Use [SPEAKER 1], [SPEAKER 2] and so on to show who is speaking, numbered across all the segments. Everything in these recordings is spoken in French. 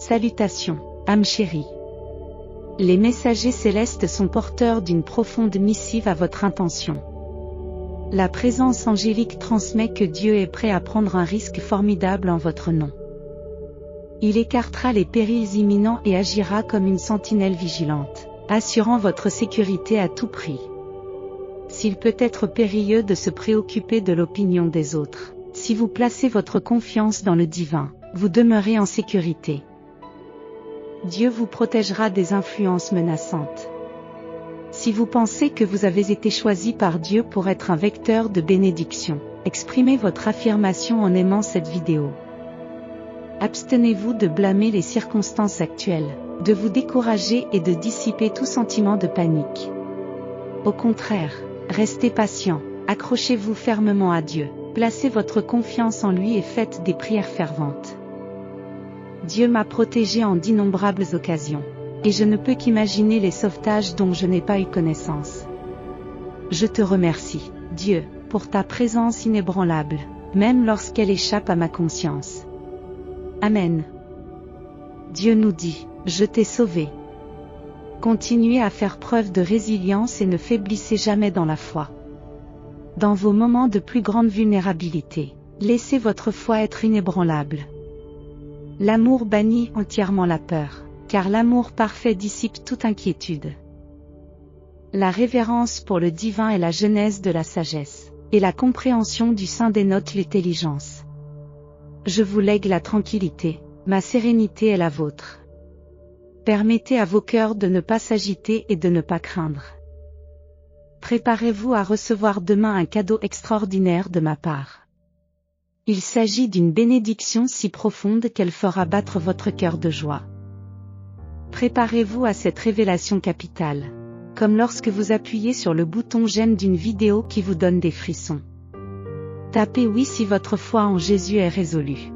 [SPEAKER 1] Salutations, âme chérie. Les messagers célestes sont porteurs d'une profonde missive à votre intention. La présence angélique transmet que Dieu est prêt à prendre un risque formidable en votre nom. Il écartera les périls imminents et agira comme une sentinelle vigilante, assurant votre sécurité à tout prix. S'il peut être périlleux de se préoccuper de l'opinion des autres, si vous placez votre confiance dans le divin, vous demeurez en sécurité. Dieu vous protégera des influences menaçantes. Si vous pensez que vous avez été choisi par Dieu pour être un vecteur de bénédiction, exprimez votre affirmation en aimant cette vidéo. Abstenez-vous de blâmer les circonstances actuelles, de vous décourager et de dissiper tout sentiment de panique. Au contraire, restez patient, accrochez-vous fermement à Dieu, placez votre confiance en lui et faites des prières ferventes. Dieu m'a protégé en d'innombrables occasions, et je ne peux qu'imaginer les sauvetages dont je n'ai pas eu connaissance. Je te remercie, Dieu, pour ta présence inébranlable, même lorsqu'elle échappe à ma conscience. Amen. Dieu nous dit, je t'ai sauvé. Continuez à faire preuve de résilience et ne faiblissez jamais dans la foi. Dans vos moments de plus grande vulnérabilité, laissez votre foi être inébranlable. L'amour bannit entièrement la peur, car l'amour parfait dissipe toute inquiétude. La révérence pour le divin est la genèse de la sagesse, et la compréhension du saint dénote l'intelligence. Je vous lègue la tranquillité, ma sérénité est la vôtre. Permettez à vos cœurs de ne pas s'agiter et de ne pas craindre. Préparez-vous à recevoir demain un cadeau extraordinaire de ma part. Il s'agit d'une bénédiction si profonde qu'elle fera battre votre cœur de joie. Préparez-vous à cette révélation capitale, comme lorsque vous appuyez sur le bouton j'aime d'une vidéo qui vous donne des frissons. Tapez oui si votre foi en Jésus est résolue.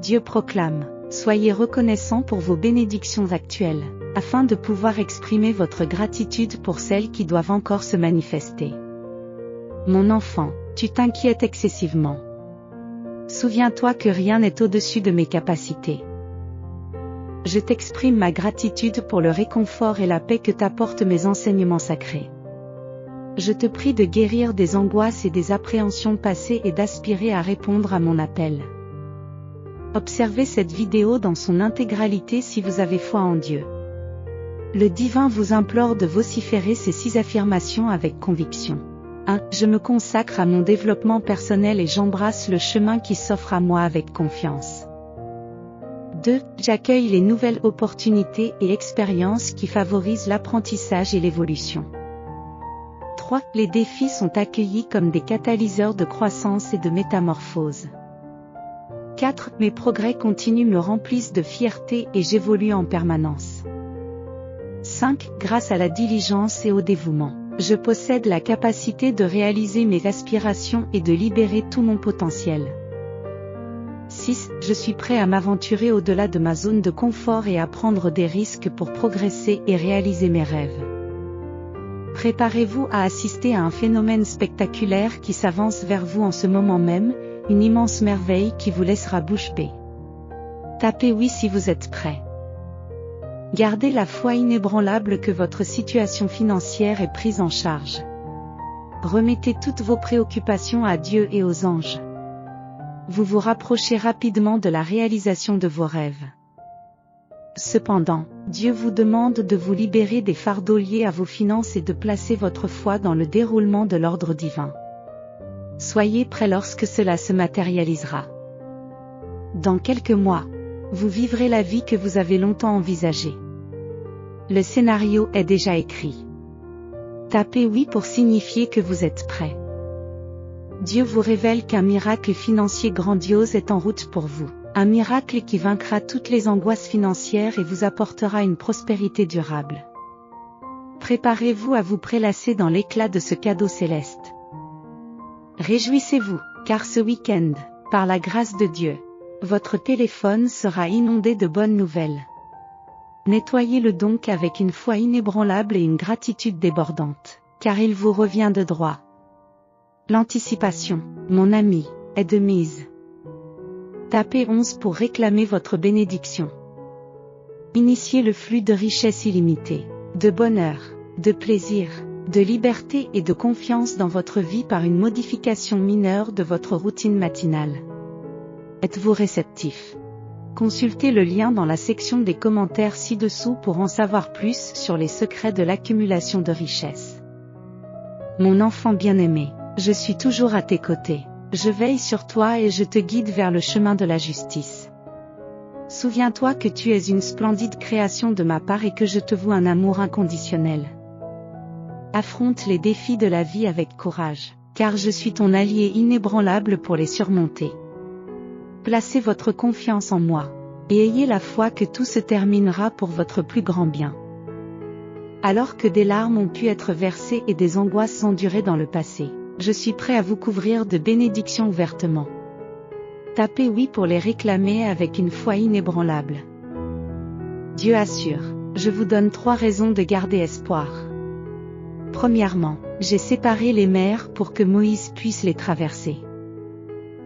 [SPEAKER 1] Dieu proclame, soyez reconnaissants pour vos bénédictions actuelles, afin de pouvoir exprimer votre gratitude pour celles qui doivent encore se manifester. Mon enfant, tu t'inquiètes excessivement. Souviens-toi que rien n'est au-dessus de mes capacités. Je t'exprime ma gratitude pour le réconfort et la paix que t'apportent mes enseignements sacrés. Je te prie de guérir des angoisses et des appréhensions passées et d'aspirer à répondre à mon appel. Observez cette vidéo dans son intégralité si vous avez foi en Dieu. Le divin vous implore de vociférer ces 6 affirmations avec conviction. 1. Je me consacre à mon développement personnel et j'embrasse le chemin qui s'offre à moi avec confiance. 2. J'accueille les nouvelles opportunités et expériences qui favorisent l'apprentissage et l'évolution. 3. Les défis sont accueillis comme des catalyseurs de croissance et de métamorphose. 4. Mes progrès continus me remplissent de fierté et j'évolue en permanence. 5. Grâce à la diligence et au dévouement, je possède la capacité de réaliser mes aspirations et de libérer tout mon potentiel. 6. Je suis prêt à m'aventurer au-delà de ma zone de confort et à prendre des risques pour progresser et réaliser mes rêves. Préparez-vous à assister à un phénomène spectaculaire qui s'avance vers vous en ce moment même, une immense merveille qui vous laissera bouche bée. Tapez oui si vous êtes prêt. Gardez la foi inébranlable que votre situation financière est prise en charge. Remettez toutes vos préoccupations à Dieu et aux anges. Vous vous rapprochez rapidement de la réalisation de vos rêves. Cependant, Dieu vous demande de vous libérer des fardeaux liés à vos finances et de placer votre foi dans le déroulement de l'ordre divin. Soyez prêts lorsque cela se matérialisera. Dans quelques mois, vous vivrez la vie que vous avez longtemps envisagée. Le scénario est déjà écrit. Tapez oui pour signifier que vous êtes prêt. Dieu vous révèle qu'un miracle financier grandiose est en route pour vous. Un miracle qui vaincra toutes les angoisses financières et vous apportera une prospérité durable. Préparez-vous à vous prélasser dans l'éclat de ce cadeau céleste. Réjouissez-vous, car ce week-end, par la grâce de Dieu, votre téléphone sera inondé de bonnes nouvelles. Nettoyez-le donc avec une foi inébranlable et une gratitude débordante, car il vous revient de droit. L'anticipation, mon ami, est de mise. Tapez 11 pour réclamer votre bénédiction. Initiez le flux de richesse illimitée, de bonheur, de plaisir, de liberté et de confiance dans votre vie par une modification mineure de votre routine matinale. Êtes-vous réceptif? Consultez le lien dans la section des commentaires ci-dessous pour en savoir plus sur les secrets de l'accumulation de richesse. Mon enfant bien-aimé, je suis toujours à tes côtés. Je veille sur toi et je te guide vers le chemin de la justice. Souviens-toi que tu es une splendide création de ma part et que je te voue un amour inconditionnel. Affronte les défis de la vie avec courage, car je suis ton allié inébranlable pour les surmonter. Placez votre confiance en moi, et ayez la foi que tout se terminera pour votre plus grand bien. Alors que des larmes ont pu être versées et des angoisses endurées dans le passé, je suis prêt à vous couvrir de bénédictions ouvertement. Tapez oui pour les réclamer avec une foi inébranlable. Dieu assure, je vous donne 3 raisons de garder espoir. Premièrement, j'ai séparé les mers pour que Moïse puisse les traverser.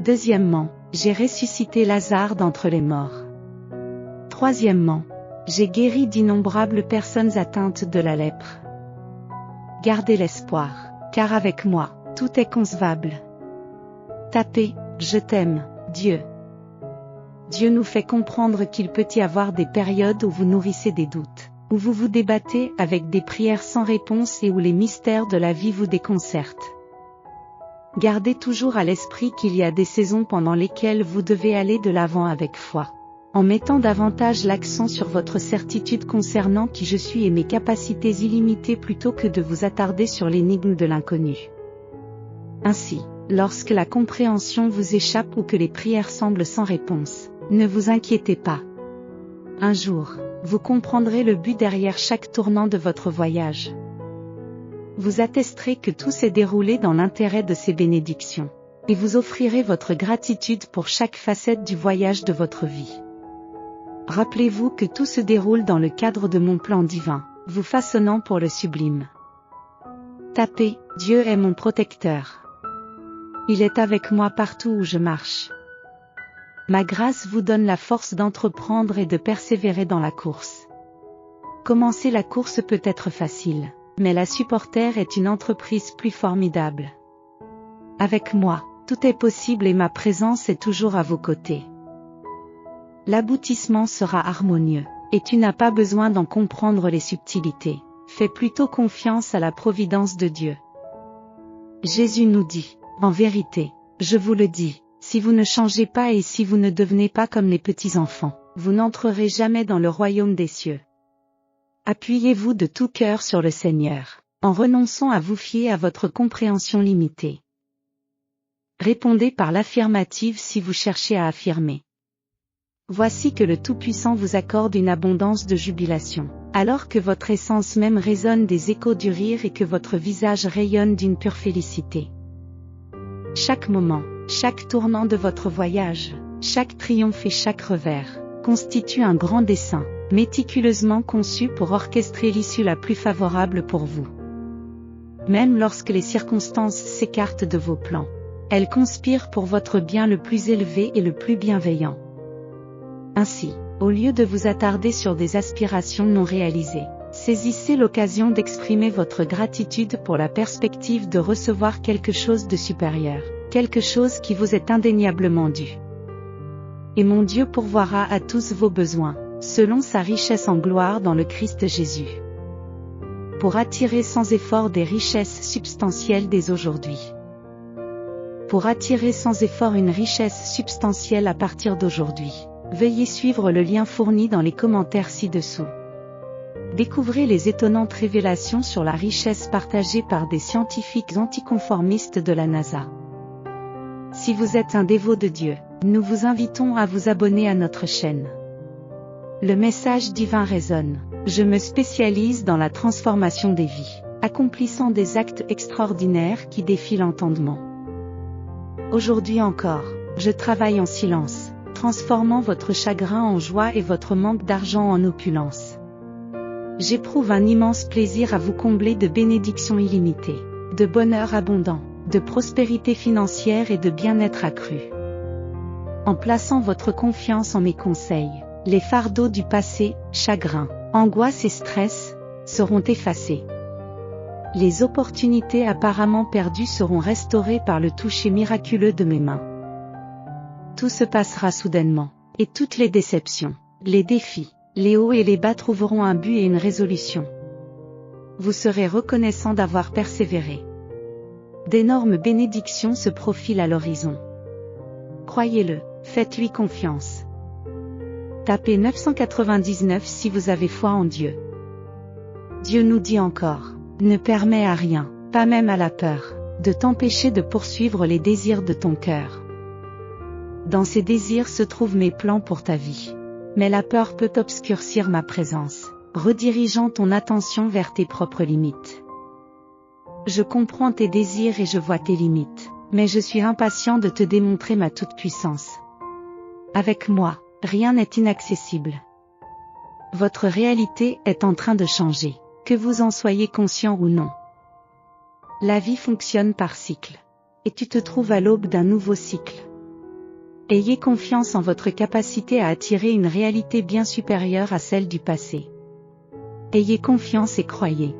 [SPEAKER 1] Deuxièmement, j'ai ressuscité Lazare d'entre les morts. Troisièmement, j'ai guéri d'innombrables personnes atteintes de la lèpre. Gardez l'espoir, car avec moi, tout est concevable. Tapez, je t'aime, Dieu. Dieu nous fait comprendre qu'il peut y avoir des périodes où vous nourrissez des doutes, où vous vous débattez avec des prières sans réponse et où les mystères de la vie vous déconcertent. Gardez toujours à l'esprit qu'il y a des saisons pendant lesquelles vous devez aller de l'avant avec foi, en mettant davantage l'accent sur votre certitude concernant qui je suis et mes capacités illimitées plutôt que de vous attarder sur l'énigme de l'inconnu. Ainsi, lorsque la compréhension vous échappe ou que les prières semblent sans réponse, ne vous inquiétez pas. Un jour, vous comprendrez le but derrière chaque tournant de votre voyage. Vous attesterez que tout s'est déroulé dans l'intérêt de ces bénédictions, et vous offrirez votre gratitude pour chaque facette du voyage de votre vie. Rappelez-vous que tout se déroule dans le cadre de mon plan divin, vous façonnant pour le sublime. Tapez, Dieu est mon protecteur. Il est avec moi partout où je marche. Ma grâce vous donne la force d'entreprendre et de persévérer dans la course. Commencer la course peut être facile, mais la supporter est une entreprise plus formidable. Avec moi, tout est possible et ma présence est toujours à vos côtés. L'aboutissement sera harmonieux, et tu n'as pas besoin d'en comprendre les subtilités. Fais plutôt confiance à la providence de Dieu. Jésus nous dit, en vérité, je vous le dis, si vous ne changez pas et si vous ne devenez pas comme les petits-enfants, vous n'entrerez jamais dans le royaume des cieux. Appuyez-vous de tout cœur sur le Seigneur, en renonçant à vous fier à votre compréhension limitée. Répondez par l'affirmative si vous cherchez à affirmer. Voici que le Tout-Puissant vous accorde une abondance de jubilation, alors que votre essence même résonne des échos du rire et que votre visage rayonne d'une pure félicité. Chaque moment, chaque tournant de votre voyage, chaque triomphe et chaque revers, constitue un grand dessein, méticuleusement conçu pour orchestrer l'issue la plus favorable pour vous. Même lorsque les circonstances s'écartent de vos plans, elles conspirent pour votre bien le plus élevé et le plus bienveillant. Ainsi, au lieu de vous attarder sur des aspirations non réalisées, saisissez l'occasion d'exprimer votre gratitude pour la perspective de recevoir quelque chose de supérieur, quelque chose qui vous est indéniablement dû. Et mon Dieu pourvoira à tous vos besoins, selon sa richesse en gloire dans le Christ Jésus. Pour attirer sans effort des richesses substantielles dès aujourd'hui. Pour attirer sans effort une richesse substantielle à partir d'aujourd'hui, veuillez suivre le lien fourni dans les commentaires ci-dessous. Découvrez les étonnantes révélations sur la richesse partagée par des scientifiques anticonformistes de la NASA. Si vous êtes un dévot de Dieu, nous vous invitons à vous abonner à notre chaîne. Le message divin résonne. Je me spécialise dans la transformation des vies, accomplissant des actes extraordinaires qui défient l'entendement. Aujourd'hui encore, je travaille en silence, transformant votre chagrin en joie et votre manque d'argent en opulence. J'éprouve un immense plaisir à vous combler de bénédictions illimitées, de bonheur abondant, de prospérité financière et de bien-être accru. En plaçant votre confiance en mes conseils, Les fardeaux du passé, chagrin, angoisse et stress, seront effacés. Les opportunités apparemment perdues seront restaurées par le toucher miraculeux de mes mains. Tout se passera soudainement, et toutes les déceptions, les défis, les hauts et les bas trouveront un but et une résolution. Vous serez reconnaissant d'avoir persévéré. D'énormes bénédictions se profilent à l'horizon. Croyez-le, faites-lui confiance. Tapez 999 si vous avez foi en Dieu. Dieu nous dit encore, ne permets à rien, pas même à la peur, de t'empêcher de poursuivre les désirs de ton cœur. Dans ces désirs se trouvent mes plans pour ta vie. Mais la peur peut obscurcir ma présence, redirigeant ton attention vers tes propres limites. Je comprends tes désirs et je vois tes limites, mais je suis impatient de te démontrer ma toute-puissance. Avec moi, rien n'est inaccessible. Votre réalité est en train de changer, que vous en soyez conscient ou non. La vie fonctionne par cycle. Et tu te trouves à l'aube d'un nouveau cycle. Ayez confiance en votre capacité à attirer une réalité bien supérieure à celle du passé. Ayez confiance et croyez.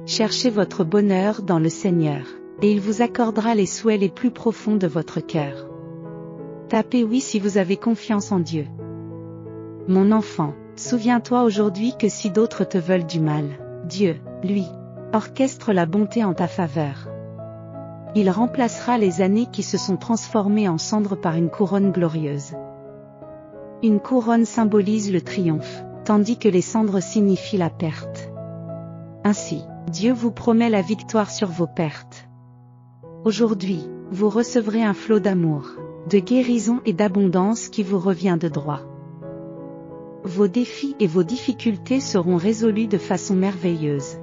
[SPEAKER 1] Cherchez votre bonheur dans le Seigneur, et il vous accordera les souhaits les plus profonds de votre cœur. Tapez oui si vous avez confiance en Dieu. Mon enfant, souviens-toi aujourd'hui que si d'autres te veulent du mal, Dieu, lui, orchestre la bonté en ta faveur. Il remplacera les années qui se sont transformées en cendres par une couronne glorieuse. Une couronne symbolise le triomphe, tandis que les cendres signifient la perte. Ainsi, Dieu vous promet la victoire sur vos pertes. Aujourd'hui, vous recevrez un flot d'amour, de guérison et d'abondance qui vous revient de droit. Vos défis et vos difficultés seront résolus de façon merveilleuse.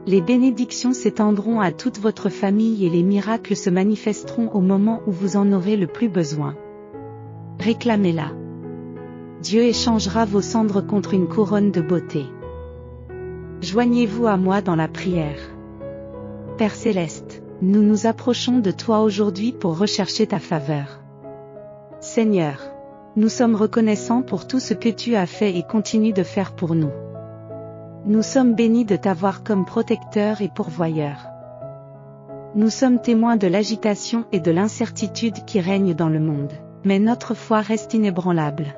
[SPEAKER 1] Les bénédictions s'étendront à toute votre famille et les miracles se manifesteront au moment où vous en aurez le plus besoin. Réclamez-la. Dieu échangera vos cendres contre une couronne de beauté. Joignez-vous à moi dans la prière. Père Céleste, nous nous approchons de toi aujourd'hui pour rechercher ta faveur. Seigneur, nous sommes reconnaissants pour tout ce que tu as fait et continues de faire pour nous. Nous sommes bénis de t'avoir comme protecteur et pourvoyeur. Nous sommes témoins de l'agitation et de l'incertitude qui règnent dans le monde, mais notre foi reste inébranlable.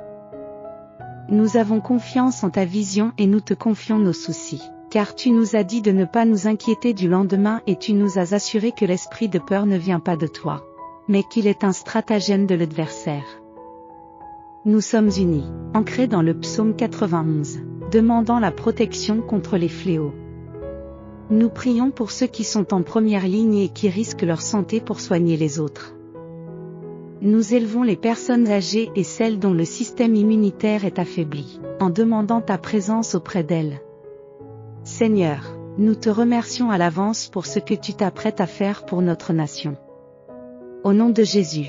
[SPEAKER 1] Nous avons confiance en ta vision et nous te confions nos soucis, car tu nous as dit de ne pas nous inquiéter du lendemain et tu nous as assuré que l'esprit de peur ne vient pas de toi, mais qu'il est un stratagème de l'adversaire. Nous sommes unis, ancrés dans le psaume 91, demandant la protection contre les fléaux. Nous prions pour ceux qui sont en première ligne et qui risquent leur santé pour soigner les autres. Nous élevons les personnes âgées et celles dont le système immunitaire est affaibli, en demandant ta présence auprès d'elles. Seigneur, nous te remercions à l'avance pour ce que tu t'apprêtes à faire pour notre nation. Au nom de Jésus.